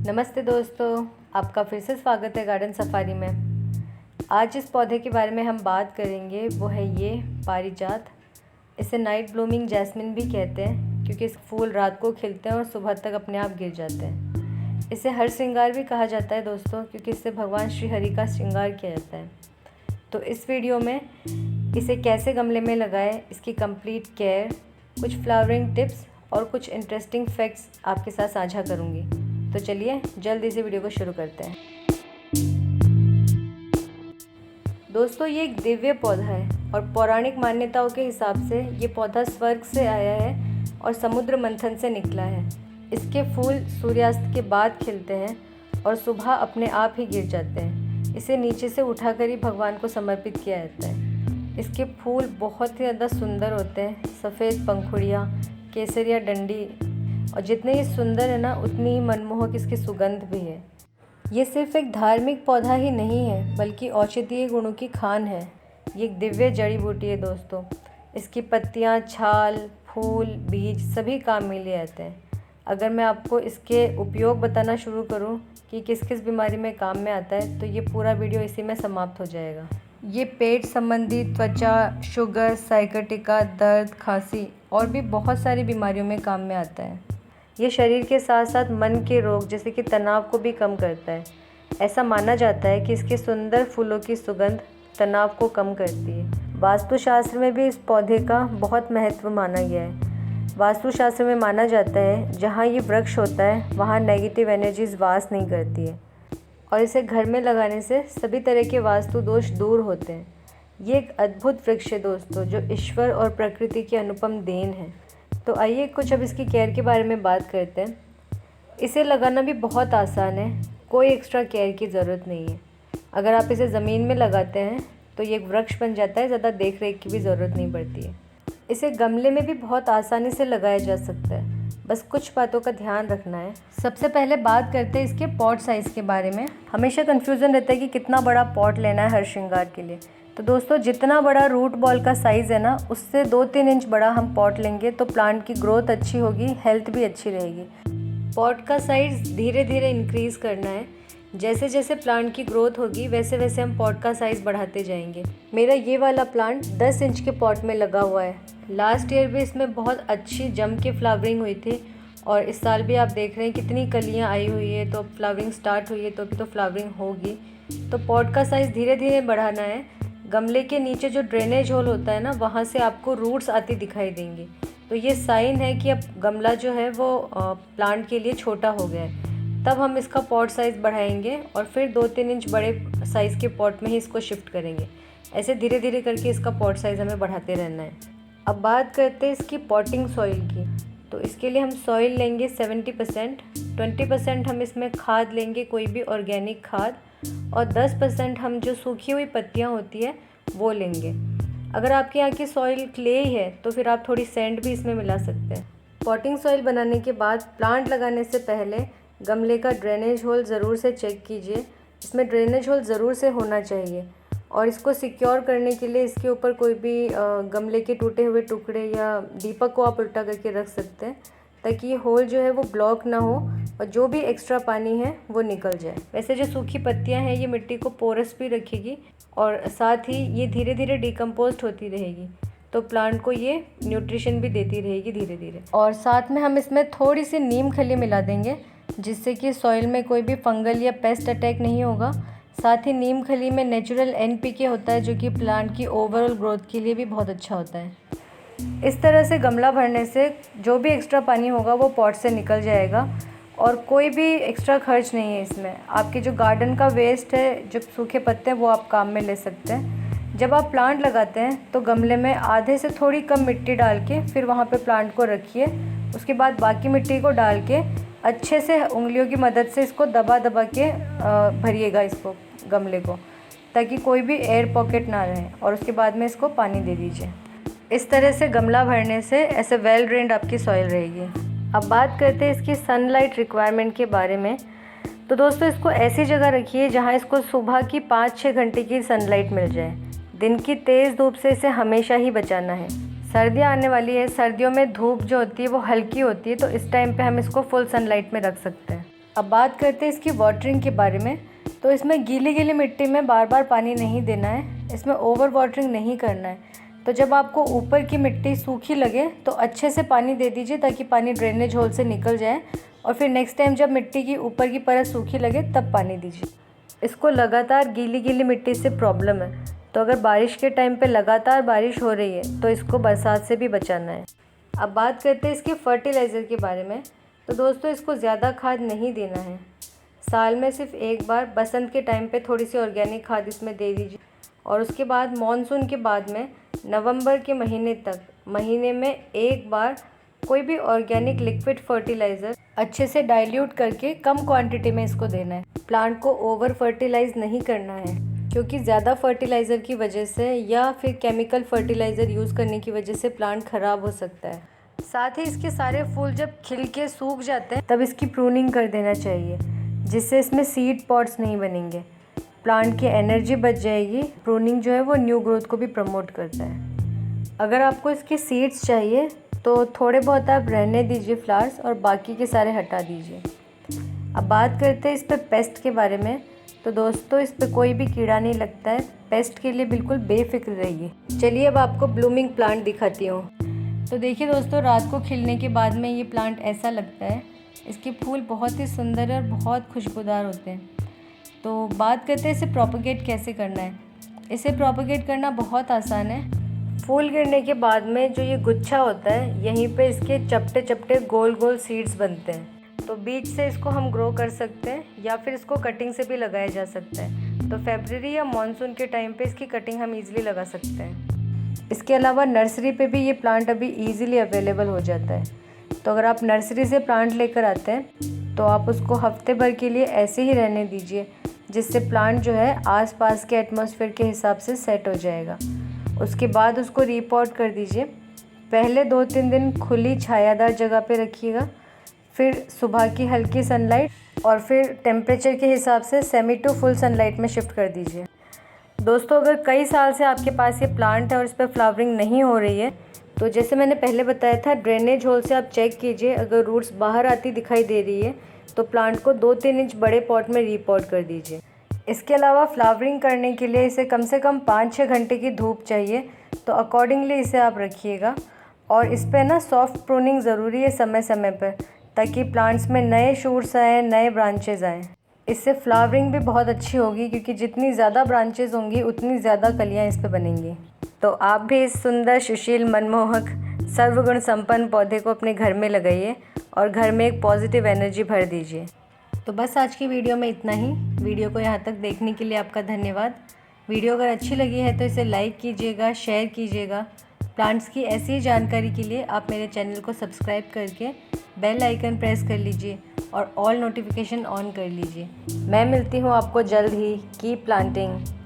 नमस्ते दोस्तों, आपका फिर से स्वागत है गार्डन सफारी में। आज जिस पौधे के बारे में हम बात करेंगे वो है ये पारिजात। इसे नाइट ब्लूमिंग जैस्मिन भी कहते हैं क्योंकि इस फूल रात को खिलते हैं और सुबह तक अपने आप गिर जाते हैं। इसे हर श्रृंगार भी कहा जाता है दोस्तों, क्योंकि इससे भगवान श्री हरि का श्रृंगार किया जाता है। तो इस वीडियो में इसे कैसे गमले में लगाएं, इसकी कंप्लीट केयर, कुछ फ्लावरिंग टिप्स और कुछ इंटरेस्टिंग फैक्ट्स आपके साथ साझा करूँगी। तो चलिए जल्दी से वीडियो को शुरू करते हैं। दोस्तों, ये एक दिव्य पौधा है और पौराणिक मान्यताओं के हिसाब से ये पौधा स्वर्ग से आया है और समुद्र मंथन से निकला है। इसके फूल सूर्यास्त के बाद खिलते हैं और सुबह अपने आप ही गिर जाते हैं। इसे नीचे से उठाकर ही भगवान को समर्पित किया जाता है। इसके फूल बहुत ही ज़्यादा सुंदर होते हैं, सफ़ेद पंखुड़ियाँ, केसरिया डंडी, और जितने ये सुंदर है ना उतनी ही मनमोहक इसकी सुगंध भी है। ये सिर्फ एक धार्मिक पौधा ही नहीं है बल्कि औषधीय गुणों की खान है। ये एक दिव्य जड़ी बूटी है दोस्तों। इसकी पत्तियाँ, छाल, फूल, बीज सभी काम में लिए जाते हैं। अगर मैं आपको इसके उपयोग बताना शुरू करूं कि किस किस बीमारी में काम में आता है तो ये पूरा वीडियो इसी में समाप्त हो जाएगा। ये पेट संबंधी, त्वचा, शुगर, साइकटिका, दर्द, खांसी और भी बहुत सारी बीमारियों में काम में आता है। ये शरीर के साथ साथ मन के रोग जैसे कि तनाव को भी कम करता है। ऐसा माना जाता है कि इसके सुंदर फूलों की सुगंध तनाव को कम करती है। वास्तुशास्त्र में भी इस पौधे का बहुत महत्व माना गया है। वास्तुशास्त्र में माना जाता है जहाँ ये वृक्ष होता है वहाँ नेगेटिव एनर्जीज वास नहीं करती है और इसे घर में लगाने से सभी तरह के वास्तु दोष दूर होते हैं। ये एक अद्भुत वृक्ष है दोस्तों, जो ईश्वर और प्रकृति की अनुपम देन है। तो आइए कुछ अब इसकी केयर के बारे में बात करते हैं। इसे लगाना भी बहुत आसान है, कोई एक्स्ट्रा केयर की ज़रूरत नहीं है। अगर आप इसे ज़मीन में लगाते हैं तो ये एक वृक्ष बन जाता है, ज़्यादा देख रेख की भी ज़रूरत नहीं पड़ती है। इसे गमले में भी बहुत आसानी से लगाया जा सकता है, बस कुछ बातों का ध्यान रखना है। सबसे पहले बात करते हैं इसके पॉट साइज़ के बारे में। हमेशा कन्फ्यूज़न रहता है कि कितना बड़ा पॉट लेना है हर श्रृंगार के लिए। तो दोस्तों, जितना बड़ा रूट बॉल का साइज़ है ना, उससे 2-3 इंच बड़ा हम पॉट लेंगे तो प्लांट की ग्रोथ अच्छी होगी, हेल्थ भी अच्छी रहेगी। पॉट का साइज़ धीरे धीरे इंक्रीज़ करना है। जैसे जैसे प्लांट की ग्रोथ होगी वैसे वैसे हम पॉट का साइज़ बढ़ाते जाएंगे। मेरा ये वाला प्लांट 10 इंच के पॉट में लगा हुआ है। लास्ट ईयर भी इसमें बहुत अच्छी जम के फ्लावरिंग हुई थी और इस साल भी आप देख रहे हैं कितनी कलियाँ आई हुई है। तो अब फ्लावरिंग स्टार्ट हुई है तो अभी तो फ्लावरिंग होगी। तो पॉट का साइज़ धीरे धीरे बढ़ाना है। गमले के नीचे जो ड्रेनेज होल होता है ना, वहाँ से आपको रूट्स आती दिखाई देंगी। तो ये साइन है कि अब गमला जो है वो प्लांट के लिए छोटा हो गया है। तब हम इसका पॉट साइज़ बढ़ाएंगे और फिर 2-3 इंच बड़े साइज़ के पॉट में ही इसको शिफ्ट करेंगे। ऐसे धीरे धीरे करके इसका पॉट साइज़ हमें बढ़ाते रहना है। अब बात करते हैं इसकी पॉटिंग सॉइल की। तो इसके लिए हम सॉइल लेंगे 70%, 20% हम इसमें खाद लेंगे, कोई भी ऑर्गेनिक खाद, और 10% हम जो सूखी हुई पत्तियां होती है वो लेंगे। अगर आपके यहाँ की सॉइल क्ले है तो फिर आप थोड़ी सैंड भी इसमें मिला सकते हैं। पॉटिंग सॉइल बनाने के बाद प्लांट लगाने से पहले गमले का ड्रेनेज होल ज़रूर से चेक कीजिए। इसमें ड्रेनेज होल ज़रूर से होना चाहिए और इसको सिक्योर करने के लिए इसके ऊपर कोई भी गमले के टूटे हुए टुकड़े या दीपक को आप उल्टा करके रख सकते हैं ताकि ये होल जो है वो ब्लॉक ना हो और जो भी एक्स्ट्रा पानी है वो निकल जाए। वैसे जो सूखी पत्तियां हैं ये मिट्टी को पोरस भी रखेगी और साथ ही ये धीरे धीरे डिकम्पोस्ट होती रहेगी, तो प्लांट को ये न्यूट्रिशन भी देती रहेगी धीरे धीरे। और साथ में हम इसमें थोड़ी सी नीम खली मिला देंगे जिससे कि सॉइल में कोई भी फंगल या पेस्ट अटैक नहीं होगा। साथ ही नीम खली में नेचुरल NPK होता है जो कि प्लांट की ओवरऑल ग्रोथ के लिए भी बहुत अच्छा होता है। इस तरह से गमला भरने से जो भी एक्स्ट्रा पानी होगा वो पॉट से निकल जाएगा और कोई भी एक्स्ट्रा खर्च नहीं है इसमें। आपके जो गार्डन का वेस्ट है, जो सूखे पत्ते हैं, वो आप काम में ले सकते हैं। जब आप प्लांट लगाते हैं तो गमले में आधे से थोड़ी कम मिट्टी डाल के फिर वहाँ पे प्लांट को रखिए। उसके बाद बाकी मिट्टी को डाल के अच्छे से उंगलियों की मदद से इसको दबा दबा के भरिएगा इसको, गमले को, ताकि कोई भी एयर पॉकेट ना रहे, और उसके बाद में इसको पानी दे दीजिए। इस तरह से गमला भरने से ऐसे वेल ड्रेन्ड आपकी सॉइल रहेगी। अब बात करते हैं इसकी सनलाइट रिक्वायरमेंट के बारे में। तो दोस्तों, इसको ऐसी जगह रखिए जहाँ इसको सुबह की 5-6 घंटे की सनलाइट मिल जाए। दिन की तेज़ धूप से इसे हमेशा ही बचाना है। सर्दियाँ आने वाली है, सर्दियों में धूप जो होती है वो हल्की होती है, तो इस टाइम पे हम इसको फुल सनलाइट में रख सकते हैं। अब बात करते हैं इसकी वाटरिंग के बारे में। तो इसमें गीली गीली मिट्टी में बार बार पानी नहीं देना है, इसमें ओवर वाटरिंग नहीं करना है। तो जब आपको ऊपर की मिट्टी सूखी लगे तो अच्छे से पानी दे दीजिए ताकि पानी ड्रेनेज होल से निकल जाए, और फिर नेक्स्ट टाइम जब मिट्टी की ऊपर की परत सूखी लगे तब पानी दीजिए। इसको लगातार गीली गीली मिट्टी से प्रॉब्लम है, तो अगर बारिश के टाइम पे लगातार बारिश हो रही है तो इसको बरसात से भी बचाना है। अब बात करते हैं इसके फर्टिलाइज़र के बारे में। तो दोस्तों इसको ज़्यादा खाद नहीं देना है, साल में सिर्फ एक बार बसंत के टाइम पे थोड़ी सी ऑर्गेनिक खाद इसमें दे दीजिए, और उसके बाद मॉनसून के बाद में नवंबर के महीने तक महीने में एक बार कोई भी ऑर्गेनिक लिक्विड फर्टिलाइज़र अच्छे से डाइल्यूट करके कम क्वांटिटी में इसको देना है। प्लांट को ओवर फर्टिलाइज़ नहीं करना है, क्योंकि ज़्यादा फर्टिलाइज़र की वजह से या फिर केमिकल फर्टिलाइज़र यूज़ करने की वजह से प्लांट ख़राब हो सकता है। साथ ही इसके सारे फूल जब खिल के सूख जाते हैं तब इसकी प्रूनिंग कर देना चाहिए, जिससे इसमें सीड पॉट्स नहीं बनेंगे, प्लांट की एनर्जी बच जाएगी। प्रूनिंग जो है वो न्यू ग्रोथ को भी प्रमोट करता है। अगर आपको इसके सीड्स चाहिए तो थोड़े बहुत आप रहने दीजिए फ्लावर्स, और बाकी के सारे हटा दीजिए। अब बात करते हैं इस पर पेस्ट के बारे में। तो दोस्तों इस पर कोई भी कीड़ा नहीं लगता है, पेस्ट के लिए बिल्कुल बेफिक्र रहिए। चलिए अब आपको ब्लूमिंग प्लांट दिखाती हूँ। तो देखिए दोस्तों, रात को खिलने के बाद में ये प्लांट ऐसा लगता है। इसके फूल बहुत ही सुंदर और बहुत खुशबूदार होते हैं। तो बात करते हैं इसे प्रोपगेट कैसे करना है। इसे प्रोपगेट करना बहुत आसान है। फूल गिरने के बाद में जो ये गुच्छा होता है, यहीं पे इसके चपटे चपटे गोल गोल सीड्स बनते हैं। तो बीज से इसको हम ग्रो कर सकते हैं, या फिर इसको कटिंग से भी लगाया जा सकता है। तो फरवरी या मानसून के टाइम पे इसकी कटिंग हम इजीली लगा सकते हैं। इसके अलावा नर्सरी पे भी ये प्लांट अभी इजीली अवेलेबल हो जाता है। तो अगर आप नर्सरी से प्लांट लेकर आते हैं तो आप उसको हफ्ते भर के लिए ऐसे ही रहने दीजिए, जिससे प्लांट जो है आसपास के एटमॉस्फेयर के हिसाब से सेट हो जाएगा। उसके बाद उसको रीपॉट कर दीजिए। पहले 2-3 दिन खुली छायादार जगह पे रखिएगा, फिर सुबह की हल्की सनलाइट, और फिर टेम्परेचर के हिसाब से सेमी टू फुल सनलाइट में शिफ्ट कर दीजिए। दोस्तों अगर कई साल से आपके पास ये प्लांट है और इस पर फ्लावरिंग नहीं हो रही है, तो जैसे मैंने पहले बताया था, ड्रेनेज होल से आप चेक कीजिए। अगर रूट्स बाहर आती दिखाई दे रही है तो प्लांट को 2-3 इंच बड़े पॉट में रीपॉट कर दीजिए। इसके अलावा फ्लावरिंग करने के लिए इसे कम से कम 5-6 घंटे की धूप चाहिए, तो अकॉर्डिंगली इसे आप रखिएगा। और इस पर ना सॉफ्ट प्रूनिंग ज़रूरी है समय समय पर, ताकि प्लांट्स में नए शूट्स आएँ, नए ब्रांचेज़ आएँ। इससे फ्लावरिंग भी बहुत अच्छी होगी, क्योंकि जितनी ज़्यादा ब्रांचेज़ होंगी उतनी ज़्यादा कलियाँ इस पर बनेंगी। तो आप भी इस सुंदर, सुशील, मनमोहक, सर्वगुण संपन्न पौधे को अपने घर में लगाइए और घर में एक पॉजिटिव एनर्जी भर दीजिए। तो बस आज की वीडियो में इतना ही। वीडियो को यहाँ तक देखने के लिए आपका धन्यवाद। वीडियो अगर अच्छी लगी है तो इसे लाइक कीजिएगा, शेयर कीजिएगा। प्लांट्स की ऐसी ही जानकारी के लिए आप मेरे चैनल को सब्सक्राइब करके बेल आइकन प्रेस कर लीजिए और ऑल नोटिफिकेशन ऑन कर लीजिए। मैं मिलती हूँ आपको जल्द ही। Keep planting.